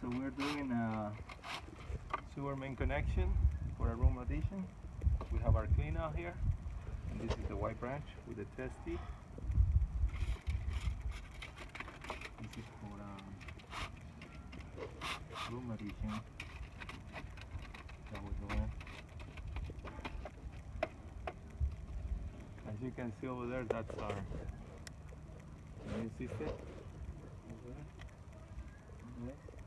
so we're doing a sewer main connection for a room addition. We have our clean out here, and this is the white branch with the testy. This is for room addition that we're doing. As you can see over there, that's our main system. Okay.